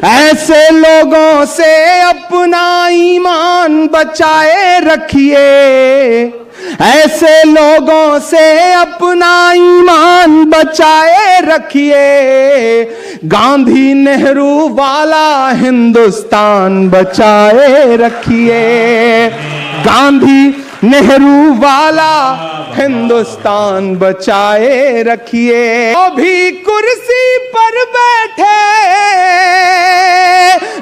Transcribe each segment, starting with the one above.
ऐसे लोगों से अपना ईमान बचाए रखिए, ऐसे लोगों से अपना ईमान बचाए रखिए। गांधी नेहरू वाला हिंदुस्तान बचाए रखिए, गांधी नेहरू वाला हिंदुस्तान बचाए रखिए। जो भी कुर्सी पर बैठे,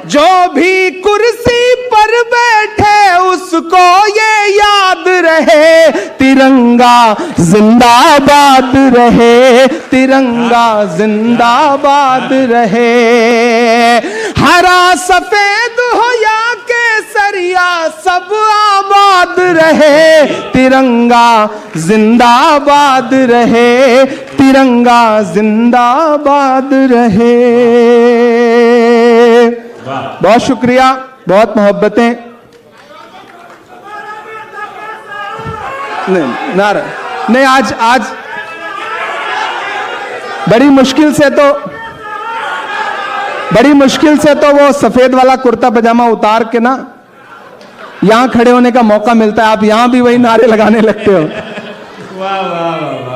जो भी कुर्सी पर बैठे, उसको ये याद रहे तिरंगा जिंदाबाद रहे, तिरंगा जिंदाबाद रहे। हरा सफेद हो या केसरिया सब आबाद रहे, तिरंगा जिंदाबाद रहे, तिरंगा जिंदाबाद रहे। बहुत शुक्रिया, बहुत मोहब्बतें। नहीं, आज बड़ी मुश्किल से तो वो सफेद वाला कुर्ता पजामा उतार के ना यहां खड़े होने का मौका मिलता है। आप यहां भी वही नारे लगाने लगते हो।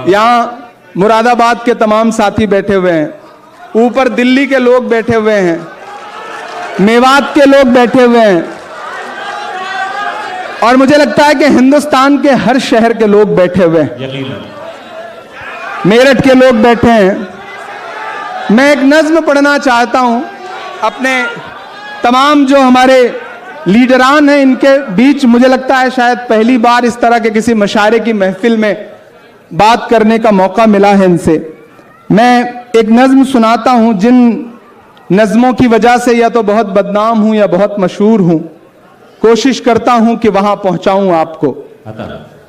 यहां मुरादाबाद के तमाम साथी बैठे हुए हैं, ऊपर दिल्ली के लोग बैठे हुए हैं, मेवात के लोग बैठे हुए हैं, और मुझे लगता है कि हिंदुस्तान के हर शहर के लोग बैठे हुए हैं, मेरठ के लोग बैठे हैं। मैं एक नज्म पढ़ना चाहता हूं अपने तमाम जो हमारे लीडरान हैं इनके बीच। मुझे लगता है शायद पहली बार इस तरह के किसी मशारे की महफिल में बात करने का मौका मिला है इनसे। मैं एक नज्म सुनाता हूं, जिन नज्मों की वजह से या तो बहुत बदनाम हूं या बहुत मशहूर हूं। कोशिश करता हूं कि वहां पहुंचाऊं आपको।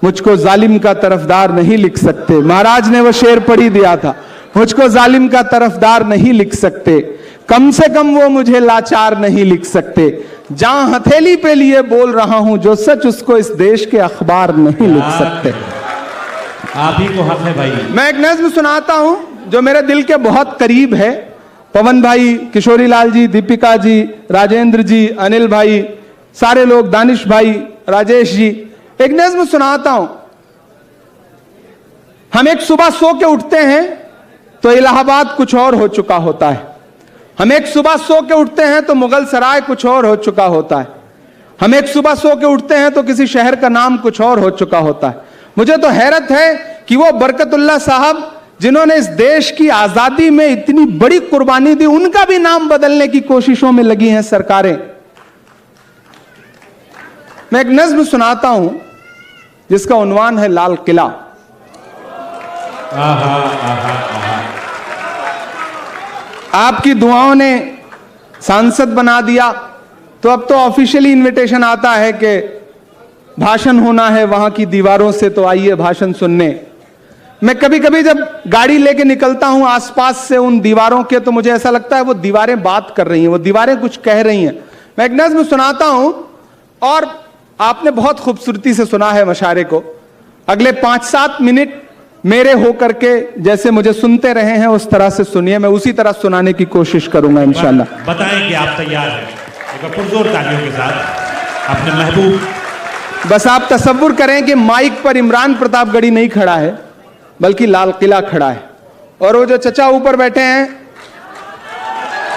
मुझको जालिम का तरफदार नहीं लिख सकते, महाराज ने वो शेर पढ़ ही दिया था। मुझको जालिम का तरफदार नहीं लिख सकते, कम से कम वो मुझे लाचार नहीं लिख सकते। जहां हथेली पे लिए बोल रहा हूं जो सच, उसको इस देश के अखबार नहीं लिख सकते। आप ही को हक है भाई। मैं एक नज्म सुनाता हूं जो मेरे दिल के बहुत करीब है। पवन भाई, किशोरी लाल जी, दीपिका जी, राजेंद्र जी, अनिल भाई, सारे लोग, दानिश भाई, राजेश जी, एक नज्म सुनाता हूं। हम एक सुबह सो के उठते हैं तो इलाहाबाद कुछ और हो चुका होता है। हम एक सुबह सो के उठते हैं तो मुगल सराय कुछ और हो चुका होता है। हम एक सुबह सो के उठते हैं तो किसी शहर का नाम कुछ और हो चुका होता है। मुझे तो हैरत है कि वो बरकतुल्लाह साहब जिन्होंने इस देश की आजादी में इतनी बड़ी कुर्बानी दी, उनका भी नाम बदलने की कोशिशों में लगी हैं सरकारें। मैं एक नज्म सुनाता हूं जिसका उन्वान है लाल किला। आपकी दुआओं ने सांसद बना दिया तो अब तो ऑफिशियली इनविटेशन आता है कि भाषण होना है वहां की दीवारों से, तो आइए भाषण सुनने। मैं कभी कभी जब गाड़ी लेके निकलता हूं आसपास से उन दीवारों के, तो मुझे ऐसा लगता है वो दीवारें बात कर रही हैं, वो दीवारें कुछ कह रही हैं। मैं एक नज्म सुनाता हूं और आपने बहुत खूबसूरती से सुना है मशारे को। अगले 5-7 मिनट मेरे होकर के जैसे मुझे सुनते रहे हैं उस तरह से सुनिए। मैं उसी तरह सुनाने की कोशिश करूंगा इंशाल्लाह। बताएं कि आप तैयार हैं पुरजोर तालियों के साथ अपने महबूब। बस आप तसव्वुर करें कि माइक पर इमरान प्रतापगढ़ी नहीं खड़ा है बल्कि लाल किला खड़ा है, और वो जो चचा ऊपर बैठे हैं,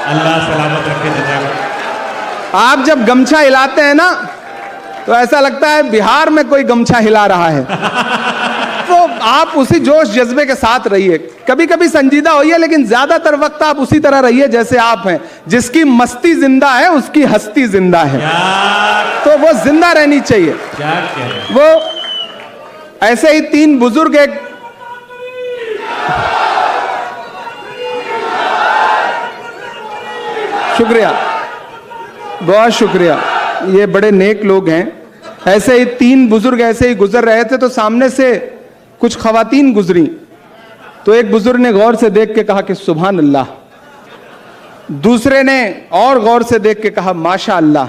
अल्लाह सलामत रखे चचा को। आप जब गमछा हिलाते हैं ना तो ऐसा लगता है बिहार में कोई गमछा हिला रहा है। तो आप उसी जोश जज्बे के साथ रहिए, कभी कभी संजीदा होइए, लेकिन ज्यादातर वक्त आप उसी तरह रहिए जैसे आप हैं। जिसकी मस्ती जिंदा है उसकी हस्ती जिंदा है, तो वो जिंदा रहनी चाहिए। वो ऐसे ही 3 बुजुर्ग, एक शुक्रिया, बहुत शुक्रिया, ये बड़े नेक लोग हैं। ऐसे ही 3 बुजुर्ग ऐसे ही गुजर रहे थे तो सामने से कुछ खवातीन गुजरी, तो एक बुजुर्ग ने गौर से देख के कहा कि सुभान अल्लाह, दूसरे ने और गौर से देख के कहा माशा अल्लाह,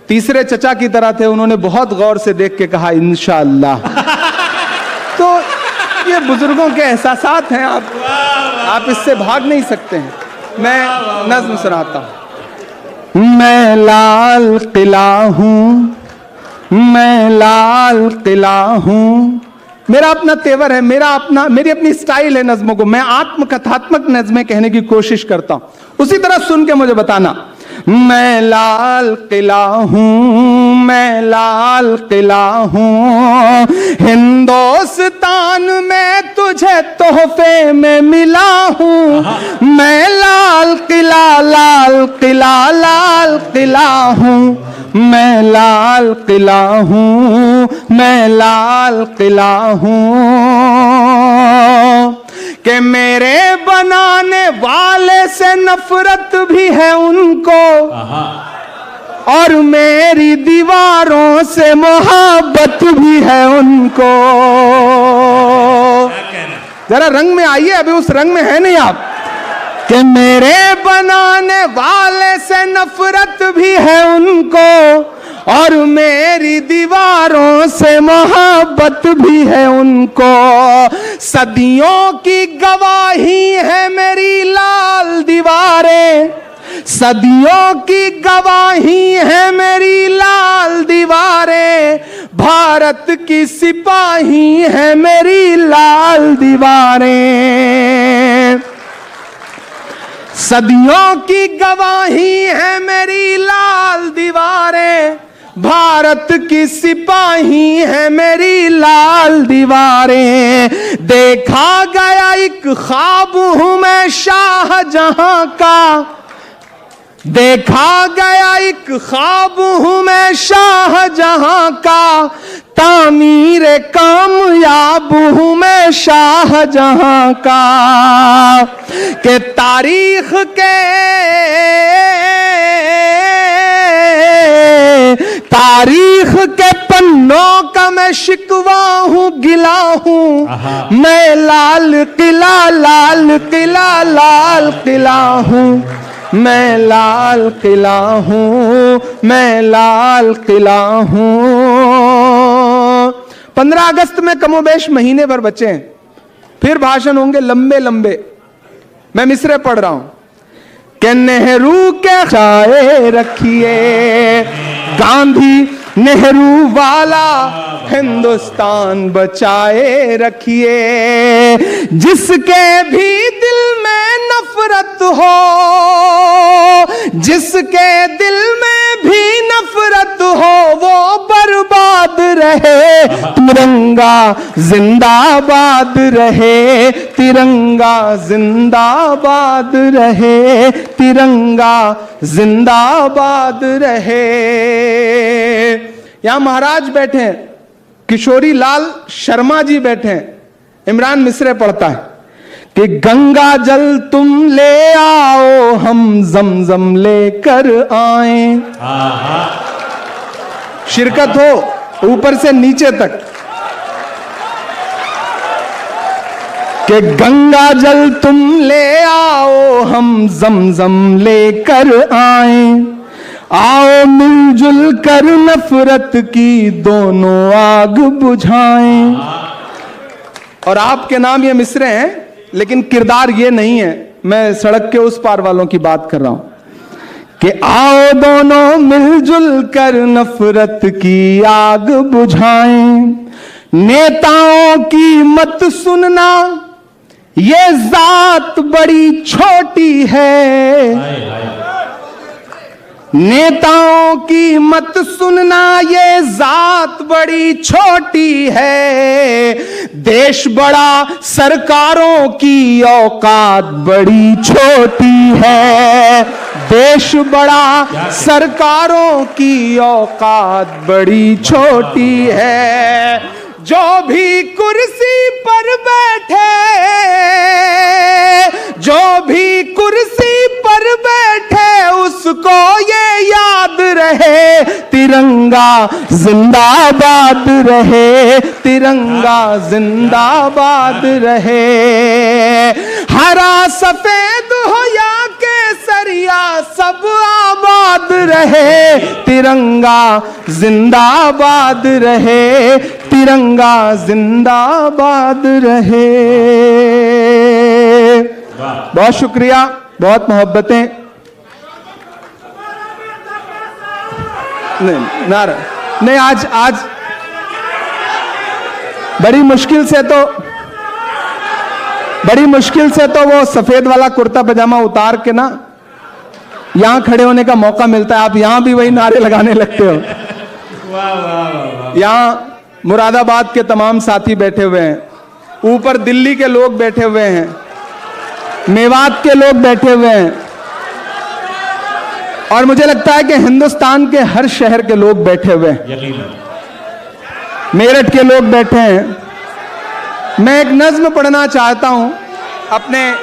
तीसरे चचा की तरह थे, उन्होंने बहुत गौर से देख के कहा इंशाअल्लाह। तो ये बुजुर्गों के एहसासात हैं, आप इससे भाग नहीं सकते हैं। मैं नज्म सुनाता हूं। मैं लाल किला हूं, मैं लाल किला हूं। मेरा अपना तेवर है, मेरी अपनी स्टाइल है नज्मों को। मैं आत्मकथात्मक नज्में कहने की कोशिश करता हूं, उसी तरह सुन के मुझे बताना। मैं लाल किला हूं, मैं लाल किला हूं, हिंदुस्तान में तुझे तोहफे में मिला हूं। मैं लाल किला, लाल किला, लाल किला हूं, मैं लाल किला हूं, मैं लाल किला हूं। कि मेरे बनाने वाले से नफरत भी है उनको, और मेरी दीवारों से मोहब्बत भी है उनको। जरा रंग में आइए, अभी उस रंग में है नहीं आप। कि मेरे बनाने वाले से नफरत भी है उनको, और मेरी दीवारों से मोहब्बत भी है उनको। सदियों की गवाही है मेरी लाल दीवारें, सदियों की गवाही है मेरी लाल दीवारें। भारत की सिपाही है मेरी लाल दीवारें। सदियों की गवाही है मेरी लाल दीवारें, भारत की सिपाही है मेरी लाल दीवारें। देखा गया एक ख्वाब हूं मैं शाहजहां का, देखा गया एक ख्वाब हूं मैं शाहजहां का, तामीर कामयाब हूं मैं शाहजहां का। के तारीख के पन्नों का मैं शिकवा हूं, गिला हूं। मैं लाल किला, लाल किला, लाल किला हूं, मैं लाल किला हूं, मैं लाल किला हूं। 15 अगस्त में कमोबेश महीने भर बचे हैं, फिर भाषण होंगे लंबे लंबे। मैं मिसरे पढ़ रहा हूं कि नेहरू के चाहे रखिए, गांधी नेहरू वाला हिंदुस्तान बचाए रखिए। जिसके भी दिल में नफरत हो, जिसके दिल में भी नफरत हो, वो बर्बाद रहे। तिरंगा जिंदाबाद रहे, तिरंगा जिंदाबाद रहे, तिरंगा जिंदाबाद रहे। यहां महाराज बैठे हैं, किशोरी लाल शर्मा जी बैठे हैं। इमरान मिसरे पढ़ता है कि गंगा जल तुम ले आओ, हम जमजम लेकर आए। शिरकत हो ऊपर से नीचे तक कि गंगा जल तुम ले आओ, हम जमजम लेकर आए। आओ मिलजुल कर नफरत की दोनों आग बुझाएं। और आपके नाम ये मिसरे हैं, लेकिन किरदार ये नहीं है। मैं सड़क के उस पार वालों की बात कर रहा हूं कि आओ दोनों मिलजुल कर नफरत की आग बुझाएं। नेताओं की मत सुनना, ये जात बड़ी छोटी है। नेताओं की मत सुनना, ये जात बड़ी छोटी है। देश बड़ा, सरकारों की औकात बड़ी छोटी है। देश बड़ा, सरकारों की औकात बड़ी छोटी है। जो भी कुर्सी पर बैठे, जो भी कुर्सी पर बैठे, उसको ये याद रहे, तिरंगा जिंदाबाद रहे, तिरंगा जिंदाबाद रहे। हरा सफेद हो या केसरिया, सब आबाद रहे, तिरंगा जिंदाबाद रहे, तिरंगा जिंदाबाद रहे। बहुत शुक्रिया, बहुत मोहब्बतें। नहीं नारा नहीं, आज बड़ी मुश्किल से तो वो सफेद वाला कुर्ता पजामा उतार के ना यहां खड़े होने का मौका मिलता है। आप यहां भी वही नारे लगाने लगते हो। वाह वाह वाह। यहां मुरादाबाद के तमाम साथी बैठे हुए हैं, ऊपर दिल्ली के लोग बैठे हुए हैं, मेवात के लोग बैठे हुए हैं, और मुझे लगता है कि हिंदुस्तान के हर शहर के लोग बैठे हुए हैं, यकीनन मेरठ के लोग बैठे हैं। मैं एक नज्म पढ़ना चाहता हूं अपने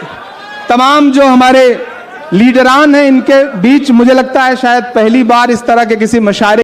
तमाम जो हमारे लीडरान हैं इनके बीच। मुझे लगता है शायद पहली बार इस तरह के किसी मशारे